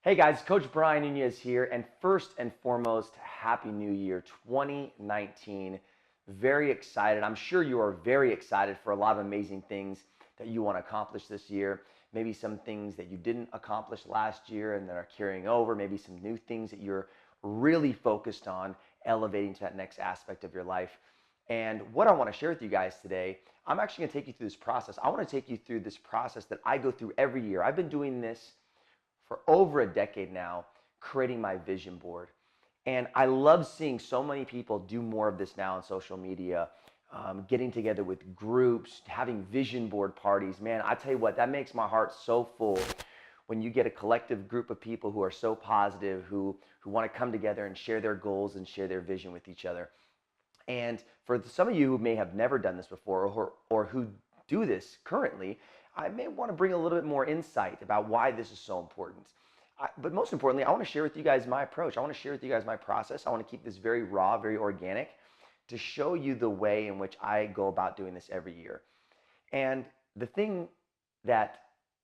Hey guys, Coach Brian Nunez here, and first and foremost, Happy New Year 2019. Very excited. I'm sure you are very excited for a lot of amazing things that you want to accomplish this year. Maybe some things that you didn't accomplish last year and that are carrying over. Maybe some new things that you're really focused on elevating to that next aspect of your life. And what I want to share with you guys today, I'm actually going to take you through this process. I want to take you through this process that I go through every year. I've been doing this for over a decade now, creating my vision board. And I love seeing so many people do more of this now on social media, getting together with groups, having vision board parties. Man, I tell you what, that makes my heart so full when you get a collective group of people who are so positive, who want to come together and share their goals and share their vision with each other. And for some of you who may have never done this before or who do this currently, I may want to bring a little bit more insight about why this is so important. But most importantly, I want to share with you guys my approach. I want to share with you guys my process. I want to keep this very raw, very organic to show you the way in which I go about doing this every year. And the thing that,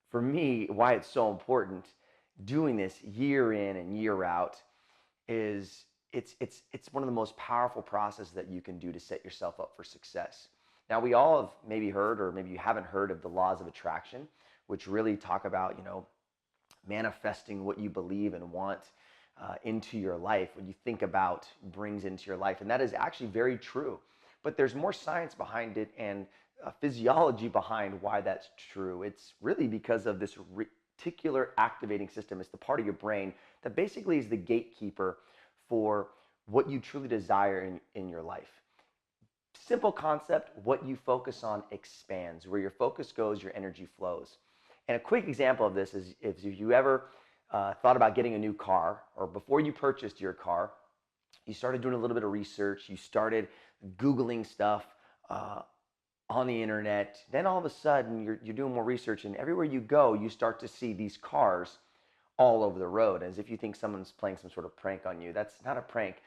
for me, why it's so important doing this year in and year out is it's one of the most powerful processes that you can do to set yourself up for success. Now, we all have maybe heard, or maybe you haven't heard of the laws of attraction, which really talk about, manifesting what you believe and want into your life, what you think about brings into your life. And that is actually very true. But there's more science behind it and physiology behind why that's true. It's really because of this reticular activating system. It's the part of your brain that basically is the gatekeeper for what you truly desire in your life. Simple concept, what you focus on expands. Where your focus goes, your energy flows. And a quick example of this is if you ever thought about getting a new car, or before you purchased your car, you started doing a little bit of research, you started Googling stuff on the internet, then all of a sudden you're doing more research, and everywhere you go, you start to see these cars all over the road, as if you think someone's playing some sort of prank on you. That's not a prank.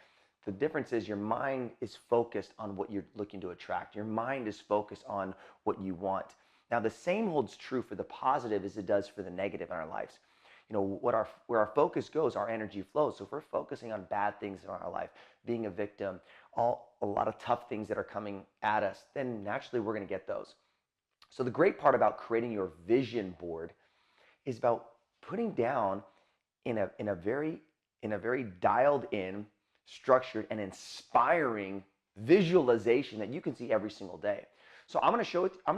The difference is your mind is focused on what you're looking to attract. Your mind is focused on what you want. Now, the same holds true for the positive as it does for the negative in our lives. Where our focus goes, our energy flows. So if we're focusing on bad things in our life, being a victim, a lot of tough things that are coming at us, then naturally we're going to get those. So the great part about creating your vision board is about putting down in a very dialed in, structured, and inspiring visualization that you can see every single day. So I'm going to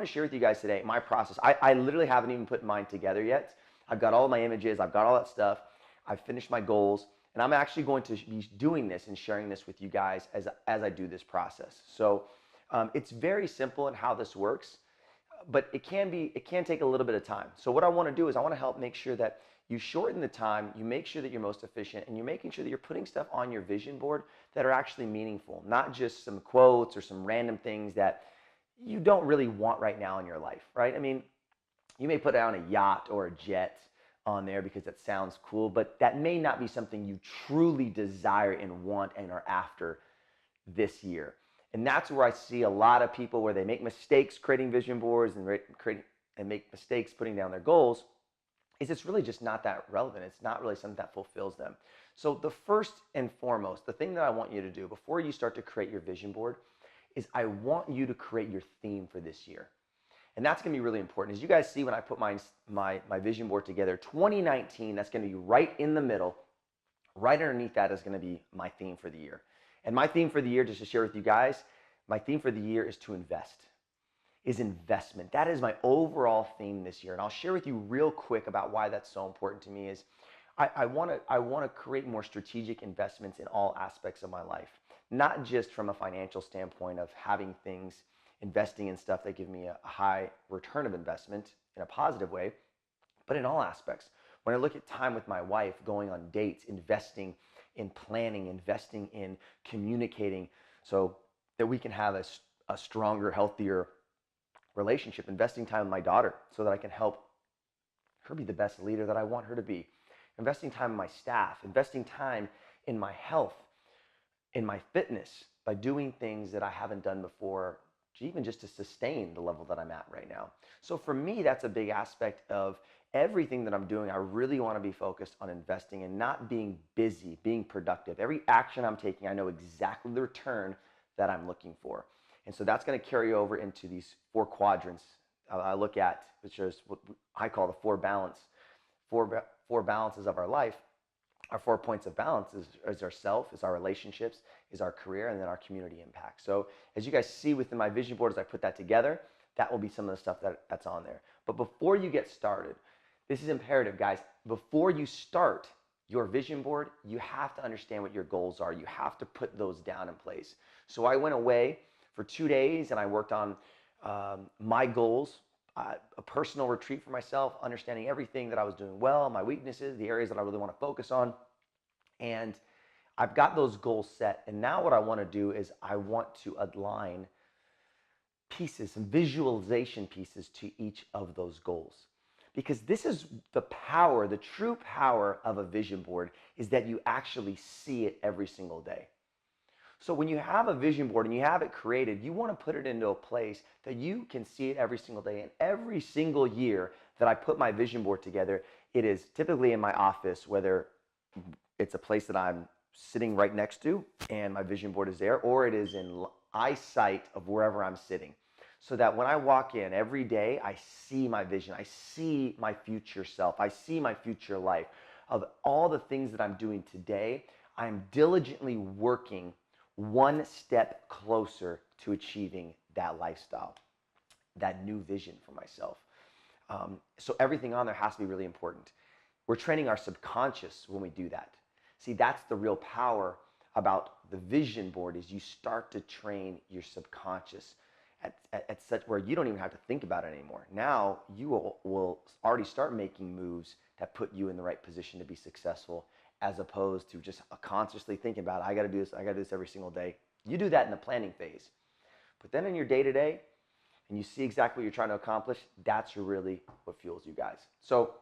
share with you guys today my process. I literally haven't even put mine together yet. I've got all my images, I've got all that stuff. I've finished my goals, and I'm actually going to be doing this and sharing this with you guys as I do this process. So it's very simple in how this works, but it can take a little bit of time. So what I want to do is I want to help make sure that you shorten the time, you make sure that you're most efficient, and you're making sure that you're putting stuff on your vision board that are actually meaningful, not just some quotes or some random things that you don't really want right now in your life, right? I mean, you may put down a yacht or a jet on there because that sounds cool, but that may not be something you truly desire and want and are after this year. And that's where I see a lot of people where they make mistakes creating vision boards and make mistakes putting down their goals, is it's really just not that relevant. It's not really something that fulfills them. So the first and foremost, the thing that I want you to do before you start to create your vision board is I want you to create your theme for this year. And that's going to be really important. As you guys see when I put my vision board together, 2019, that's going to be right in the middle. Right underneath that is going to be my theme for the year. And my theme for the year, just to share with you guys, my theme for the year is to invest. Is investment. That is my overall theme this year. And I'll share with you real quick about why that's so important to me is I want to create more strategic investments in all aspects of my life. Not just from a financial standpoint of having things, investing in stuff that give me a high return of investment in a positive way, but in all aspects. When I look at time with my wife, going on dates, investing in planning, investing in communicating so that we can have a stronger, healthier relationship, investing time with my daughter so that I can help her be the best leader that I want her to be, investing time in my staff, investing time in my health, in my fitness by doing things that I haven't done before, even just to sustain the level that I'm at right now. So for me, that's a big aspect of everything that I'm doing, I really want to be focused on investing and not being busy, being productive. Every action I'm taking, I know exactly the return that I'm looking for. And so that's going to carry over into these 4 quadrants I look at, which is what I call the 4 four balances of our life. Our 4 points of balance is our self, is our relationships, is our career, and then our community impact. So as you guys see within my vision board, as I put that together, that will be some of the stuff that's on there. But before you get started, this is imperative, guys. Before you start your vision board, you have to understand what your goals are. You have to put those down in place. So I went away for 2 days and I worked on my goals, a personal retreat for myself, understanding everything that I was doing well, my weaknesses, the areas that I really want to focus on. And I've got those goals set. And now what I want to do is I want to align pieces, some visualization pieces to each of those goals. Because this is the power, the true power of a vision board is that you actually see it every single day. So when you have a vision board and you have it created, you want to put it into a place that you can see it every single day. And every single year that I put my vision board together, it is typically in my office, whether it's a place that I'm sitting right next to and my vision board is there, or it is in eyesight of wherever I'm sitting. So that when I walk in every day, I see my vision, I see my future self, I see my future life of all the things that I'm doing today. I'm diligently working one step closer to achieving that lifestyle, that new vision for myself. So everything on there has to be really important. We're training our subconscious when we do that. See, that's the real power about the vision board is you start to train your subconscious at such where you don't even have to think about it anymore. Now you will already start making moves that put you in the right position to be successful, as opposed to just consciously thinking about, I got to do this, I got to do this every single day. You do that in the planning phase. But then in your day-to-day, and you see exactly what you're trying to accomplish, that's really what fuels you guys. So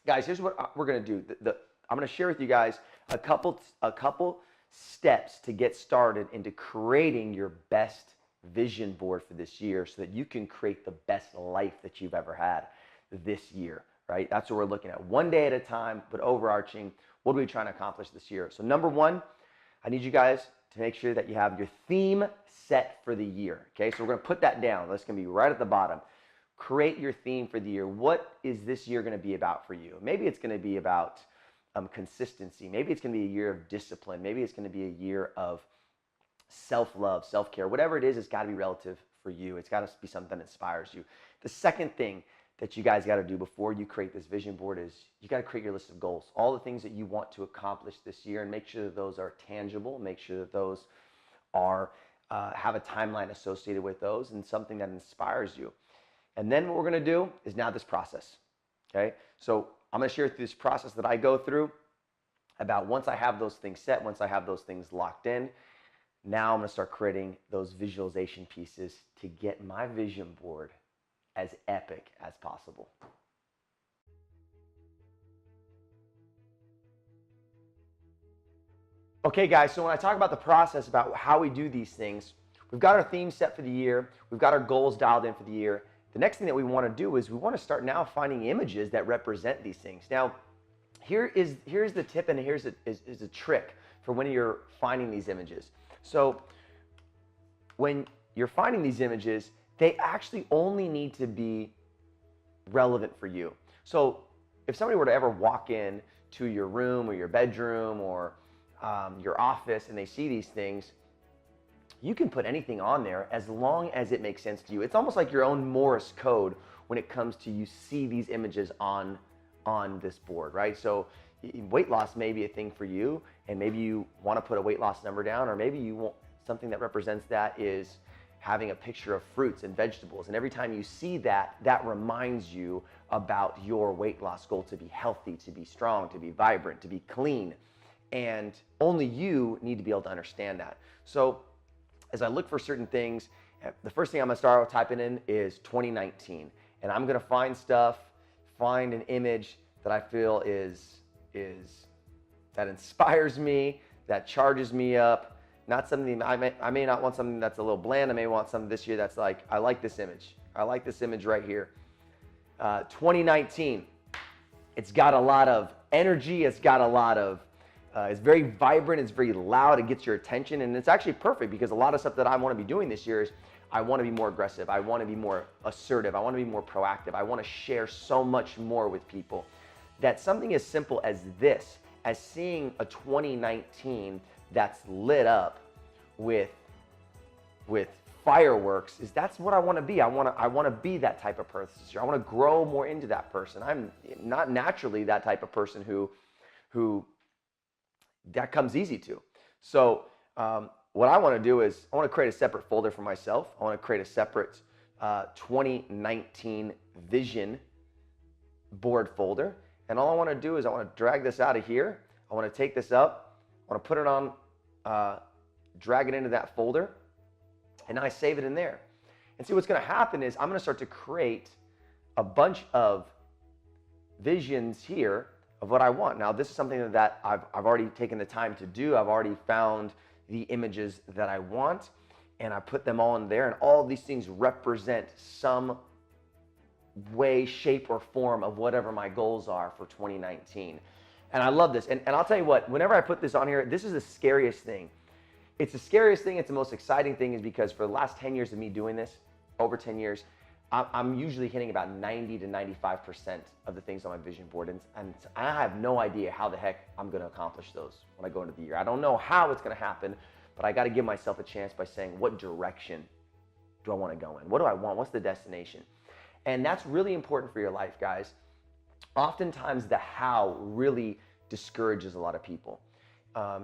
guys, here's what we're going to do. I'm going to share with you guys a couple steps to get started into creating your best vision board for this year so that you can create the best life that you've ever had this year, right? That's what we're looking at. One day at a time, but overarching, what are we trying to accomplish this year? So number one, I need you guys to make sure that you have your theme set for the year, okay? So we're gonna put that down. That's gonna be right at the bottom. Create your theme for the year. What is this year gonna be about for you? Maybe it's gonna be about consistency. Maybe it's gonna be a year of discipline. Maybe it's gonna be a year of self-love, self-care. Whatever it is, it's gotta be relative for you. It's gotta be something that inspires you. The second thing that you guys got to do before you create this vision board is you got to create your list of goals, all the things that you want to accomplish this year, and make sure that those are tangible, make sure that those are have a timeline associated with those and something that inspires you. And then what we're going to do is now this process, okay? So I'm going to share through this process that I go through about once I have those things set, once I have those things locked in, now I'm going to start creating those visualization pieces to get my vision board as epic as possible. Okay guys, so when I talk about the process about how we do these things, we've got our theme set for the year, we've got our goals dialed in for the year. The next thing that we want to do is we want to start now finding images that represent these things. Now, here's the tip and here's a trick for when you're finding these images. So when you're finding these images, they actually only need to be relevant for you. So if somebody were to ever walk in to your room or your bedroom or your office and they see these things, you can put anything on there as long as it makes sense to you. It's almost like your own Morse code when it comes to you see these images on this board, right? So weight loss may be a thing for you, and maybe you want to put a weight loss number down, or maybe you want something that represents that is having a picture of fruits and vegetables. And every time you see that, that reminds you about your weight loss goal to be healthy, to be strong, to be vibrant, to be clean. And only you need to be able to understand that. So as I look for certain things, the first thing I'm gonna start typing in is 2019. And I'm gonna find an image that I feel that inspires me, that charges me up. Not something, I may not want something that's a little bland. I may want something this year that's like, I like this image. I like this image right here. 2019. It's got a lot of energy. It's got a lot of, it's very vibrant. It's very loud. It gets your attention. And it's actually perfect because a lot of stuff that I want to be doing this year is I want to be more aggressive. I want to be more assertive. I want to be more proactive. I want to share so much more with people that something as simple as this, as seeing a 2019 that's lit up with fireworks, that's what I want to be. I want to be that type of person this year. I want to grow more into that person. I'm not naturally that type of person who that comes easy to. So what I want to do is I want to create a separate folder for myself. I want to create a separate 2019 vision board folder. And all I want to do is I want to drag this out of here. I want to take this up. I want to put it on, drag it into that folder. And I save it in there. And see, what's going to happen is I'm going to start to create a bunch of visions here of what I want. Now, this is something that I've already taken the time to do. I've already found the images that I want, and I put them all in there. And all of these things represent some way, shape, or form of whatever my goals are for 2019. And I love this. And I'll tell you what, whenever I put this on here, this is the scariest thing. It's the scariest thing. It's the most exciting thing is because for the last 10 years of me doing this, over 10 years, I'm usually hitting about 90 to 95% of the things on my vision board. And I have no idea how the heck I'm going to accomplish those when I go into the year. I don't know how it's going to happen, but I got to give myself a chance by saying, what direction do I want to go in? What do I want? What's the destination? And that's really important for your life, guys. Oftentimes the how really discourages a lot of people.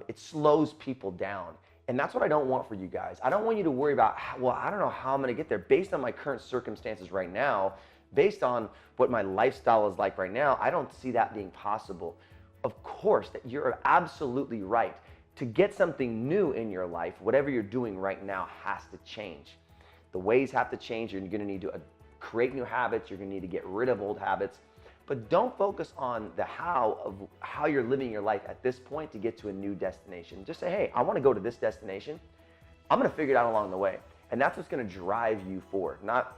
It slows people down. And that's what I don't want for you guys. I don't want you to worry about, well, I don't know how I'm going to get there. Based on my current circumstances right now, based on what my lifestyle is like right now, I don't see that being possible. Of course, that you're absolutely right. To get something new in your life, whatever you're doing right now has to change. The ways have to change. You're going to need to create new habits. You're going to need to get rid of old habits. But don't focus on the how of how you're living your life at this point to get to a new destination. Just say, hey, I want to go to this destination. I'm going to figure it out along the way. And that's what's going to drive you forward. Not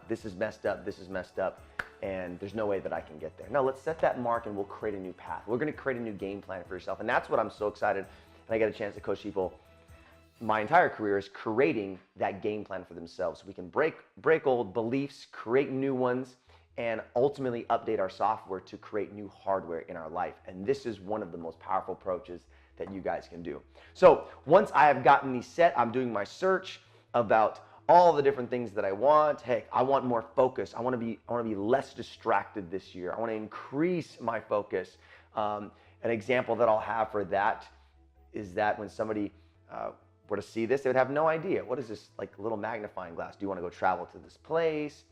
this is messed up, and there's no way that I can get there. No, let's set that mark and we'll create a new path. We're going to create a new game plan for yourself. And that's what I'm so excited. And I get a chance to coach people my entire career is creating that game plan for themselves. So we can break old beliefs, create new ones, and ultimately update our software to create new hardware in our life. And this is one of the most powerful approaches that you guys can do. So once I have gotten these set, I'm doing my search about all the different things that I want. Hey, I want more focus. I want to be less distracted this year. I want to increase my focus. An example that I'll have for that is that when somebody were to see this, they would have no idea. What is this, like, little magnifying glass? Do you want to go travel to this place?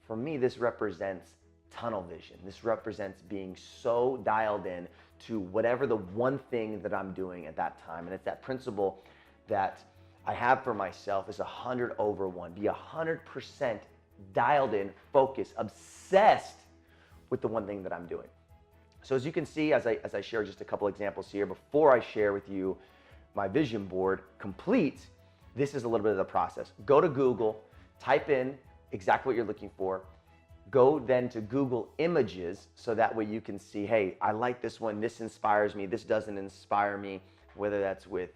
For me, this represents tunnel vision. This represents being so dialed in to whatever the one thing that I'm doing at that time. And it's that principle that I have for myself is 100/1. Be 100% dialed in, focused, obsessed with the one thing that I'm doing. So as you can see, as I share just a couple examples here, before I share with you my vision board complete, this is a little bit of the process. Go to Google, type in exactly what you're looking for. Go then to Google Images so that way you can see, hey, I like this one, this inspires me, this doesn't inspire me, whether that's with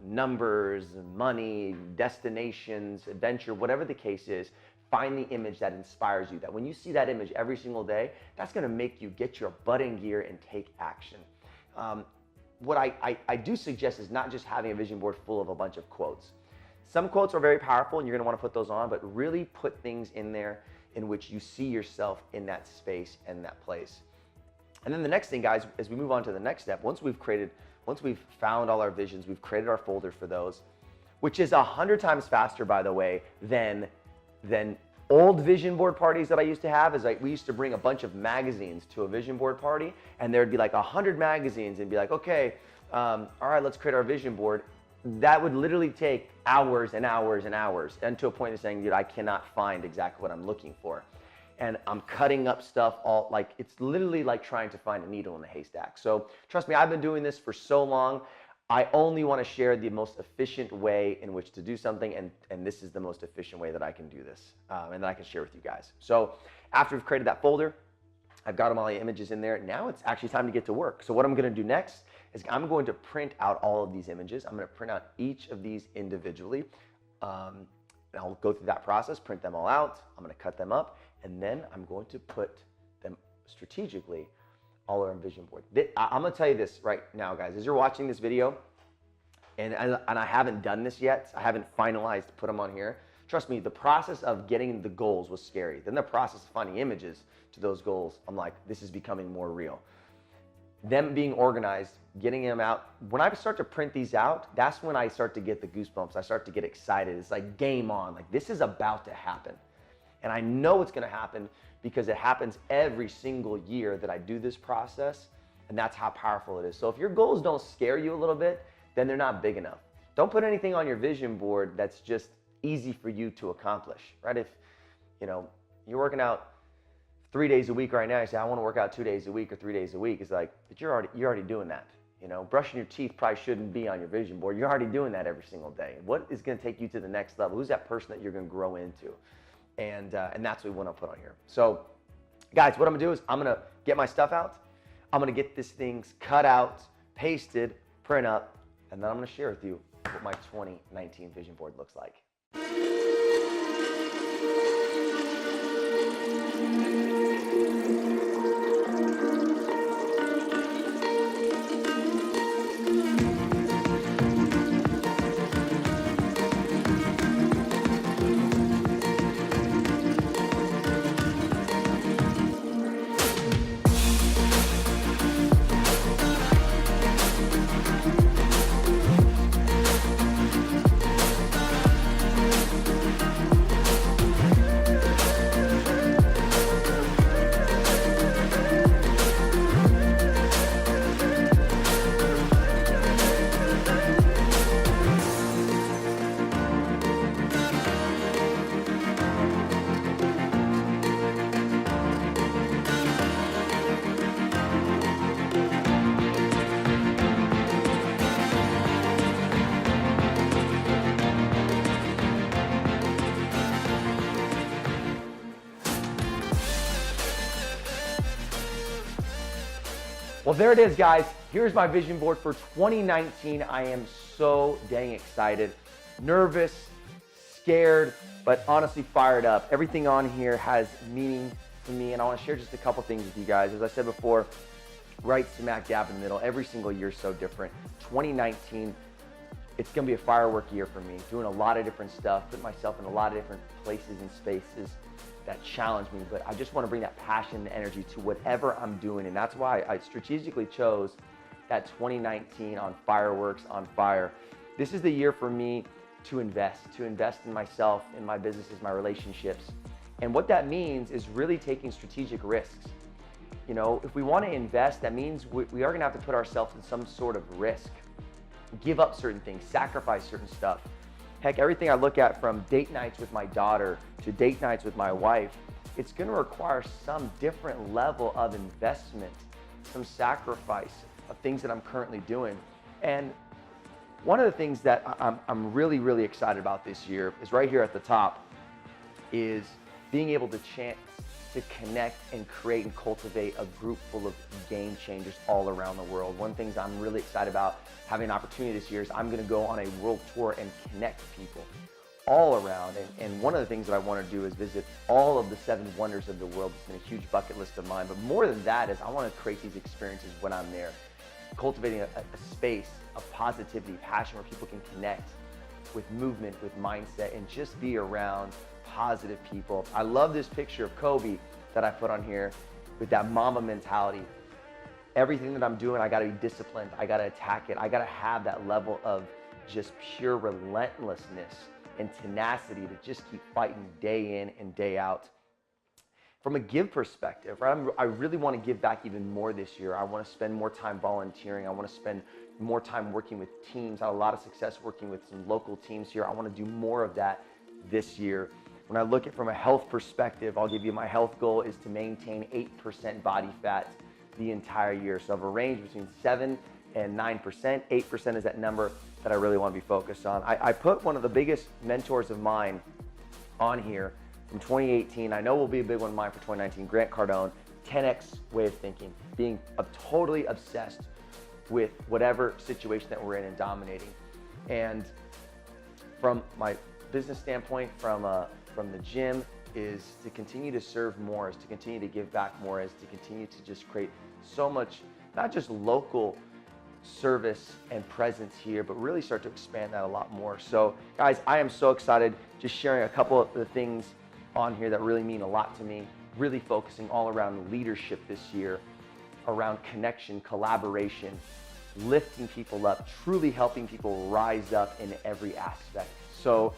numbers, money, destinations, adventure, whatever the case is. Find the image that inspires you, that when you see that image every single day, that's going to make you get your butt in gear and take action. What I do suggest is not just having a vision board full of a bunch of quotes. Some quotes are very powerful and you're going to want to put those on, but really put things in there in which you see yourself in that space and that place. And then the next thing, guys, as we move on to the next step, once we've found all our visions, we've created our folder for those, which is 100 times faster, by the way, than old vision board parties that I used to have. Is like we used to bring a bunch of magazines to a vision board party, and there'd be like 100 magazines, and be like, okay, all right, let's create our vision board. That would literally take hours and hours and hours, and to a point of saying, dude, I cannot find exactly what I'm looking for. And I'm cutting up stuff all, like, it's literally like trying to find a needle in a haystack. So trust me, I've been doing this for so long. I only want to share the most efficient way in which to do something, and this is the most efficient way that I can do this, and that I can share with you guys. So after we've created that folder, I've got all the images in there. Now it's actually time to get to work. So what I'm gonna do next is I'm going to print out all of these images. I'm gonna print out each of these individually. And I'll go through that process, print them all out. I'm gonna cut them up, and then I'm going to put them strategically all over vision board. I'm gonna tell you this right now, guys, as you're watching this video, and I haven't done this yet, I haven't finalized to put them on here. Trust me, the process of getting the goals was scary. Then the process of finding images to those goals, I'm like, this is becoming more real. Them being organized, getting them out. When I start to print these out, that's when I start to get the goosebumps. I start to get excited. It's like game on, like this is about to happen. And I know it's gonna happen because it happens every single year that I do this process, and that's how powerful it is. So if your goals don't scare you a little bit, then they're not big enough. Don't put anything on your vision board that's just easy for you to accomplish, right? If you're working out 3 days a week right now, you say, I want to work out 2 days a week or 3 days a week. It's like, but you're already doing that. Brushing your teeth probably shouldn't be on your vision board. You're already doing that every single day. What is going to take you to the next level? Who's that person that you're going to grow into? And that's what we want to put on here. So guys, what I'm going to do is I'm going to get my stuff out. I'm going to get these things cut out, pasted, print up, and then I'm going to share with you what my 2019 vision board looks like. Well, there it is, guys. Here's my vision board for 2019. I am so dang excited, nervous, scared, but honestly fired up. Everything on here has meaning to me, and I want to share just a couple things with you guys. As I said before, right smack dab in the middle. Every single year is so different. 2019, it's going to be a firework year for me, doing a lot of different stuff, putting myself in a lot of different places and spaces that challenge me, but I just want to bring that passion and energy to whatever I'm doing, and that's why I strategically chose that 2019 on fireworks, on fire. This is the year for me to invest in myself, in my businesses, my relationships, and what that means is really taking strategic risks. If we want to invest, that means we are going to have to put ourselves in some sort of risk, give up certain things, sacrifice certain stuff. Heck, everything I look at, from date nights with my daughter to date nights with my wife, it's going to require some different level of investment, some sacrifice of things that I'm currently doing. And one of the things that I'm really, really excited about this year is right here at the top, is being able to connect and create and cultivate a group full of game changers all around the world. One of the things I'm really excited about having an opportunity this year is I'm going to go on a world tour and connect people all around. And one of the things that I want to do is visit all of the 7 wonders of the world. It's been a huge bucket list of mine. But more than that is I want to create these experiences when I'm there, cultivating a space of positivity, passion, where people can connect with movement, with mindset, and just be around positive people. I love this picture of Kobe that I put on here with that Mamba mentality. Everything that I'm doing, I gotta be disciplined. I gotta attack it. I gotta have that level of just pure relentlessness and tenacity to just keep fighting day in and day out. From a give perspective, right, I really want to give back even more this year. I want to spend more time volunteering. I want to spend more time working with teams. I had a lot of success working with some local teams here. I want to do more of that this year. When I look at it from a health perspective, I'll give you my health goal is to maintain 8% body fat the entire year. So I have a range between 7 and 9%. 8% is that number that I really want to be focused on. I put one of the biggest mentors of mine on here from 2018. I know will be a big one of mine for 2019, Grant Cardone. 10x way of thinking, being totally obsessed with whatever situation that we're in and dominating. And from my business standpoint, from the gym, is to continue to serve more, is to continue to give back more, is to continue to just create so much, not just local service and presence here, but really start to expand that a lot more. So guys, I am so excited, just sharing a couple of the things on here that really mean a lot to me, really focusing all around leadership this year, around connection, collaboration, lifting people up, truly helping people rise up in every aspect. So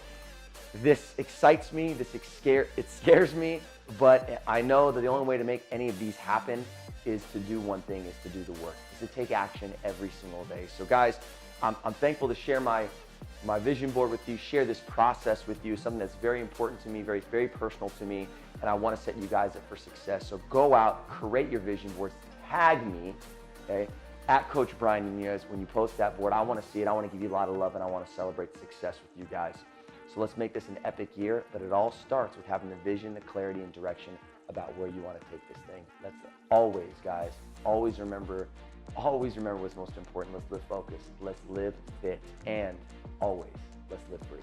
this excites me, it scares me, but I know that the only way to make any of these happen is to do one thing, is to do the work, is to take action every single day. So guys, I'm thankful to share my vision board with you, share this process with you, something that's very important to me, very, very personal to me, and I want to set you guys up for success. So go out, create your vision boards, tag me, okay, at Coach Brian Nunez. When you post that board, I want to see it, I want to give you a lot of love, and I want to celebrate success with you guys. So let's make this an epic year, but it all starts with having the vision, the clarity, and direction about where you want to take this thing. That's always, guys, always remember what's most important. Let's live focused, let's live fit, and always, let's live free.